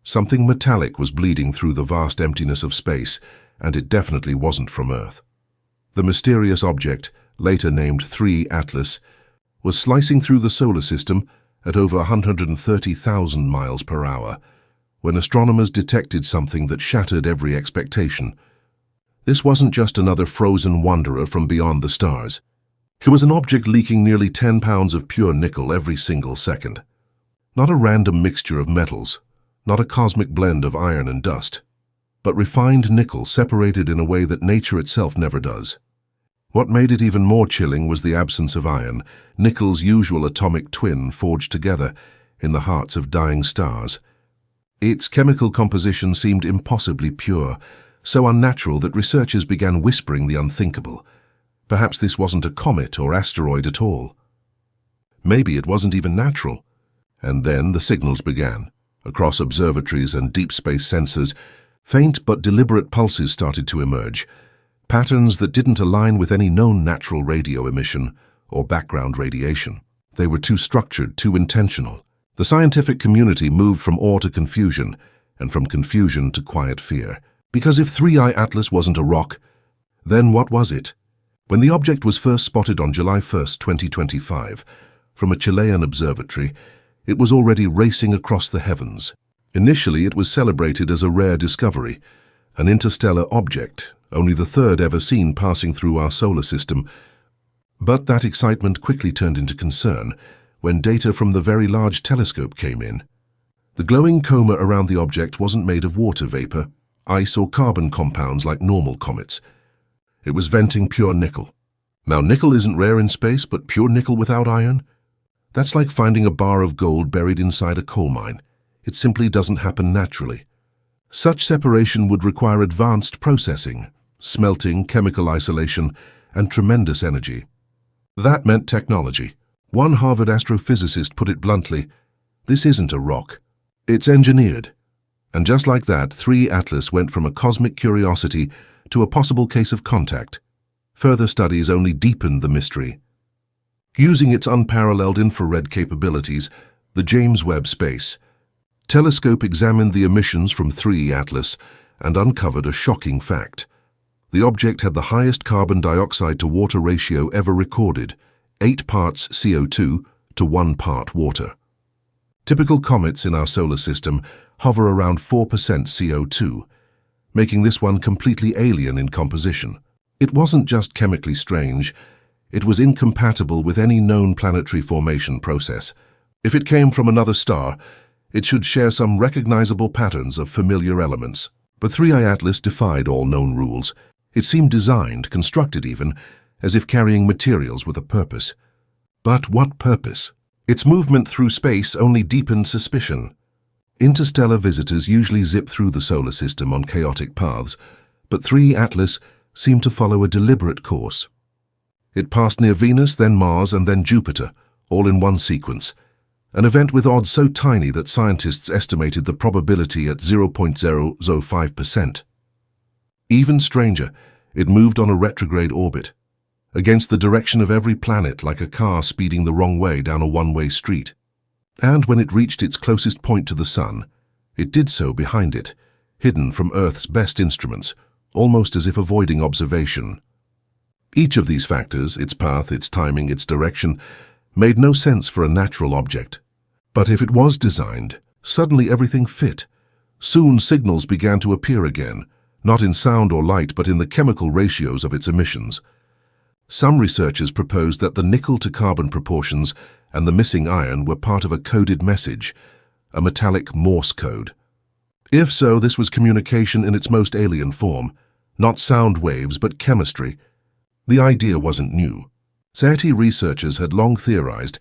Something metallic was bleeding through the vast emptiness of space, and it definitely wasn't from Earth. The mysterious object, later named 3 Atlas, was slicing through the solar system at over 130,000 miles per hour, when astronomers detected something that shattered every expectation. This wasn't just another frozen wanderer from beyond the stars. It was an object leaking nearly 10 pounds of pure nickel every single second. Not a random mixture of metals, not a cosmic blend of iron and dust, but refined nickel separated in a way that nature itself never does. What made it even more chilling was the absence of iron, nickel's usual atomic twin forged together in the hearts of dying stars. Its chemical composition seemed impossibly pure, so unnatural that researchers began whispering the unthinkable. Perhaps this wasn't a comet or asteroid at all. Maybe it wasn't even natural. And then the signals began. Across observatories and deep space sensors, faint but deliberate pulses started to emerge, patterns that didn't align with any known natural radio emission or background radiation. They were too structured, too intentional. The scientific community moved from awe to confusion, and from confusion to quiet fear. Because if 3I Atlas wasn't a rock, then what was it? When the object was first spotted on July 1, 2025, from a Chilean observatory, it was already racing across the heavens. Initially, it was celebrated as a rare discovery, an interstellar object, only the 3rd ever seen passing through our solar system. But that excitement quickly turned into concern when data from the Very Large Telescope came in. The glowing coma around the object wasn't made of water vapor, ice or carbon compounds like normal comets. It was venting pure nickel. Now, nickel isn't rare in space, but pure nickel without iron? That's like finding a bar of gold buried inside a coal mine. It simply doesn't happen naturally. Such separation would require advanced processing, smelting, chemical isolation, and tremendous energy. That meant technology. One Harvard astrophysicist put it bluntly, "This isn't a rock. It's engineered." And just like that, 3 Atlas went from a cosmic curiosity to a possible case of contact. Further studies only deepened the mystery. Using its unparalleled infrared capabilities, the James Webb Space Telescope examined the emissions from 3 Atlas and uncovered a shocking fact. The object had the highest carbon dioxide to water ratio ever recorded, 8 parts CO2 to 1 part water. Typical comets in our solar system hover around 4% CO2, making this one completely alien in composition. It wasn't just chemically strange, it was incompatible with any known planetary formation process. If it came from another star, it should share some recognizable patterns of familiar elements. But 3I Atlas defied all known rules. It seemed designed, constructed even, as if carrying materials with a purpose. But what purpose? Its movement through space only deepened suspicion. Interstellar visitors usually zip through the solar system on chaotic paths, but 3 Atlas seemed to follow a deliberate course. It passed near Venus, then Mars, and then Jupiter, all in one sequence. An event with odds so tiny that scientists estimated the probability at 0.005%. Even stranger, it moved on a retrograde orbit, against the direction of every planet like a car speeding the wrong way down a one-way street. And when it reached its closest point to the Sun, it did so behind it, hidden from Earth's best instruments, almost as if avoiding observation. Each of these factors, its path, its timing, its direction, made no sense for a natural object. But if it was designed, suddenly everything fit. Soon signals began to appear again, not in sound or light, but in the chemical ratios of its emissions. Some researchers proposed that the nickel-to-carbon proportions and the missing iron were part of a coded message, a metallic Morse code. If so, this was communication in its most alien form, not sound waves but chemistry. The idea wasn't new. SETI researchers had long theorized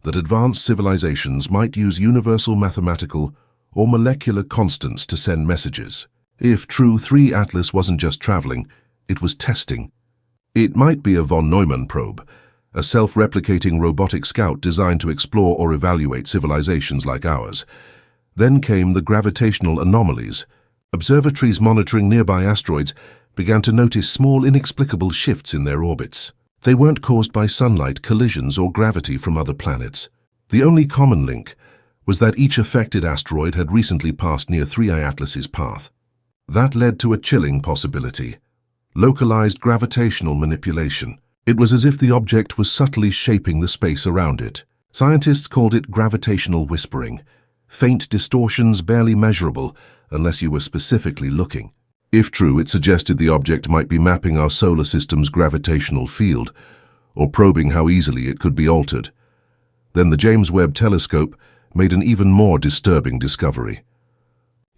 that advanced civilizations might use universal mathematical or molecular constants to send messages. If true, 3 Atlas wasn't just traveling, it was testing. It might be a von Neumann probe, a self-replicating robotic scout designed to explore or evaluate civilizations like ours. Then came the gravitational anomalies. Observatories monitoring nearby asteroids began to notice small, inexplicable shifts in their orbits. They weren't caused by sunlight, collisions, or gravity from other planets. The only common link was that each affected asteroid had recently passed near 3I Atlas's path. That led to a chilling possibility: localized gravitational manipulation. It was as if the object was subtly shaping the space around it. Scientists called it gravitational whispering, faint distortions barely measurable unless you were specifically looking. If true, it suggested the object might be mapping our solar system's gravitational field, or probing how easily it could be altered. Then the James Webb Telescope made an even more disturbing discovery.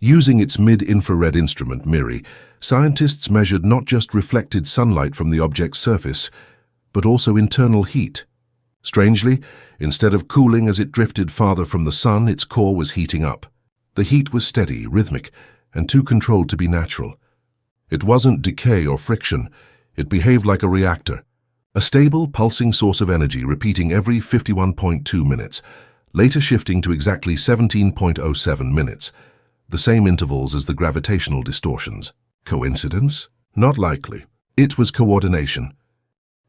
Using its mid-infrared instrument, MIRI, scientists measured not just reflected sunlight from the object's surface, but also internal heat. Strangely, instead of cooling as it drifted farther from the sun, its core was heating up. The heat was steady, rhythmic, and too controlled to be natural. It wasn't decay or friction. It behaved like a reactor, a stable, pulsing source of energy repeating every 51.2 minutes, later shifting to exactly 17.07 minutes, the same intervals as the gravitational distortions. Coincidence? Not likely. It was coordination.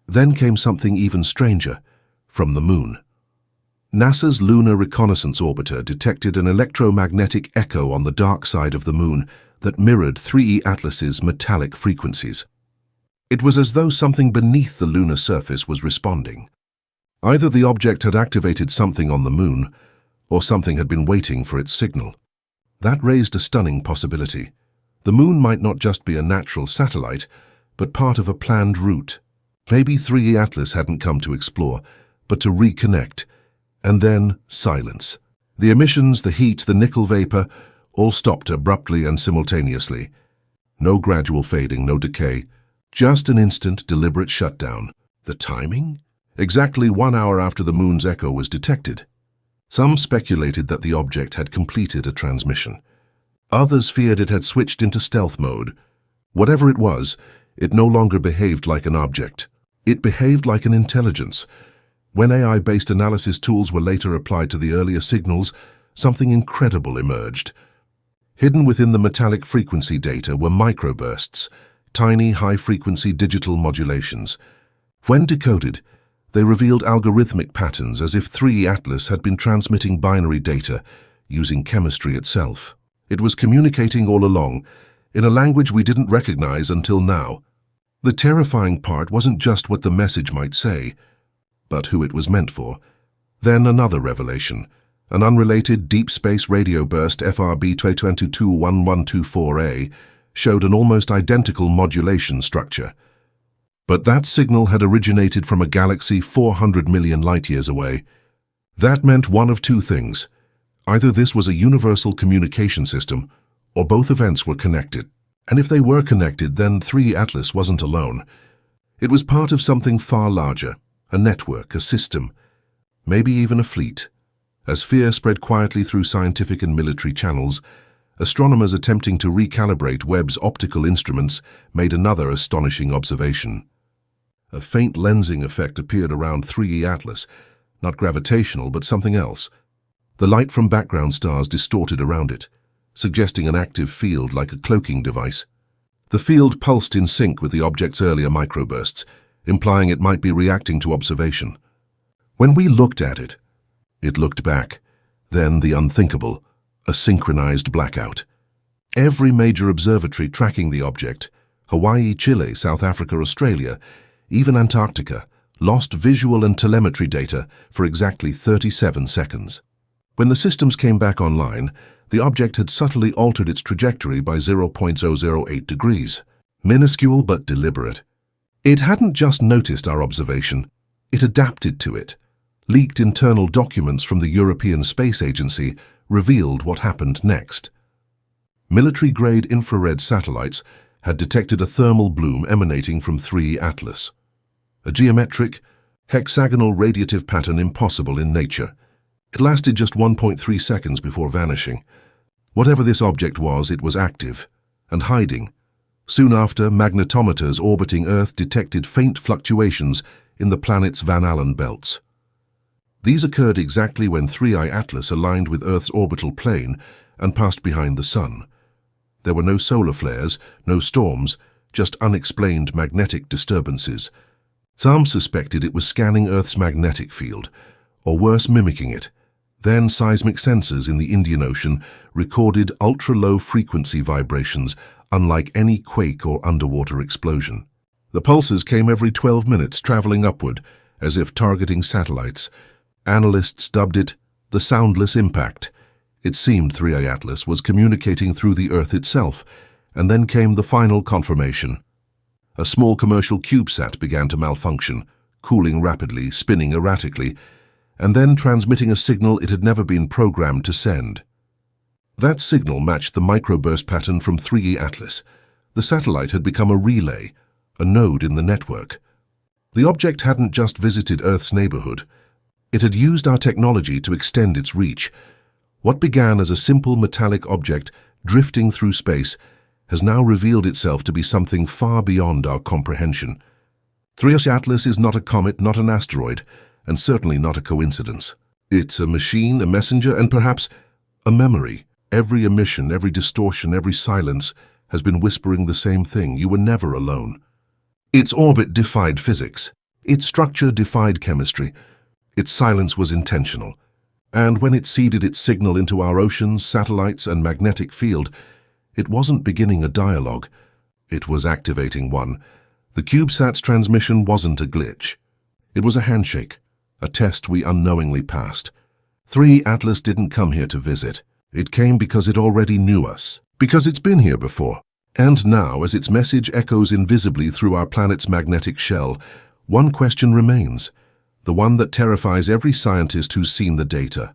Then came something even stranger, from the Moon. NASA's Lunar Reconnaissance Orbiter detected an electromagnetic echo on the dark side of the Moon that mirrored 3E Atlas's metallic frequencies. It was as though something beneath the lunar surface was responding. Either the object had activated something on the Moon, or something had been waiting for its signal. That raised a stunning possibility. The Moon might not just be a natural satellite, but part of a planned route. Maybe 3E Atlas hadn't come to explore, but to reconnect. And then silence. The emissions, the heat, the nickel vapor, all stopped abruptly and simultaneously. No gradual fading, no decay. Just an instant, deliberate shutdown. The timing? Exactly 1 hour after the Moon's echo was detected. Some speculated that the object had completed a transmission. Others feared it had switched into stealth mode. Whatever it was, it no longer behaved like an object. It behaved like an intelligence. When AI-based analysis tools were later applied to the earlier signals, something incredible emerged. Hidden within the metallic frequency data were microbursts, tiny high-frequency digital modulations. When decoded, they revealed algorithmic patterns as if 3E Atlas had been transmitting binary data using chemistry itself. It was communicating all along, in a language we didn't recognize until now. The terrifying part wasn't just what the message might say, but who it was meant for. Then another revelation. An unrelated deep space radio burst FRB 2221124A showed an almost identical modulation structure. But that signal had originated from a galaxy 400 million light-years away. That meant one of two things. Either this was a universal communication system, or both events were connected. And if they were connected, then 3E Atlas wasn't alone. It was part of something far larger, a network, a system, maybe even a fleet. As fear spread quietly through scientific and military channels, astronomers attempting to recalibrate Webb's optical instruments made another astonishing observation. A faint lensing effect appeared around 3E Atlas, not gravitational but something else. The light from background stars distorted around it, suggesting an active field like a cloaking device. The field pulsed in sync with the object's earlier microbursts, implying it might be reacting to observation. When we looked at it, it looked back. Then the unthinkable, a synchronized blackout. Every major observatory tracking the object, Hawaii, Chile, South Africa, Australia, even Antarctica, lost visual and telemetry data for exactly 37 seconds. When the systems came back online, the object had subtly altered its trajectory by 0.008 degrees. Minuscule but deliberate. It hadn't just noticed our observation, it adapted to it. Leaked internal documents from the European Space Agency revealed what happened next. Military-grade infrared satellites had detected a thermal bloom emanating from 3E Atlas. A geometric, hexagonal radiative pattern impossible in nature. It lasted just 1.3 seconds before vanishing. Whatever this object was, it was active and hiding. Soon after, magnetometers orbiting Earth detected faint fluctuations in the planet's Van Allen belts. These occurred exactly when 3I Atlas aligned with Earth's orbital plane and passed behind the Sun. There were no solar flares, no storms, just unexplained magnetic disturbances. Some suspected it was scanning Earth's magnetic field, or worse, mimicking it. Then seismic sensors in the Indian Ocean recorded ultra-low frequency vibrations unlike any quake or underwater explosion. The pulses came every 12 minutes, traveling upward, as if targeting satellites. Analysts dubbed it the soundless impact. It seemed 3A Atlas was communicating through the Earth itself, and then came the final confirmation. A small commercial CubeSat began to malfunction, cooling rapidly, spinning erratically, and then transmitting a signal it had never been programmed to send. That signal matched the microburst pattern from 3E Atlas. The satellite had become a relay, a node in the network. The object hadn't just visited Earth's neighborhood. It had used our technology to extend its reach. What began as a simple metallic object drifting through space has now revealed itself to be something far beyond our comprehension. 3A Atlas is not a comet, not an asteroid, and certainly not a coincidence. It's a machine, a messenger, and perhaps a memory. Every emission, every distortion, every silence has been whispering the same thing: you were never alone. Its orbit defied physics. Its structure defied chemistry. Its silence was intentional. And when it seeded its signal into our oceans, satellites, and magnetic field, it wasn't beginning a dialogue. It was activating one. The CubeSat's transmission wasn't a glitch. It was a handshake, a test we unknowingly passed. 3 Atlas didn't come here to visit. It came because it already knew us, because it's been here before. And now, as its message echoes invisibly through our planet's magnetic shell, one question remains, the one that terrifies every scientist who's seen the data.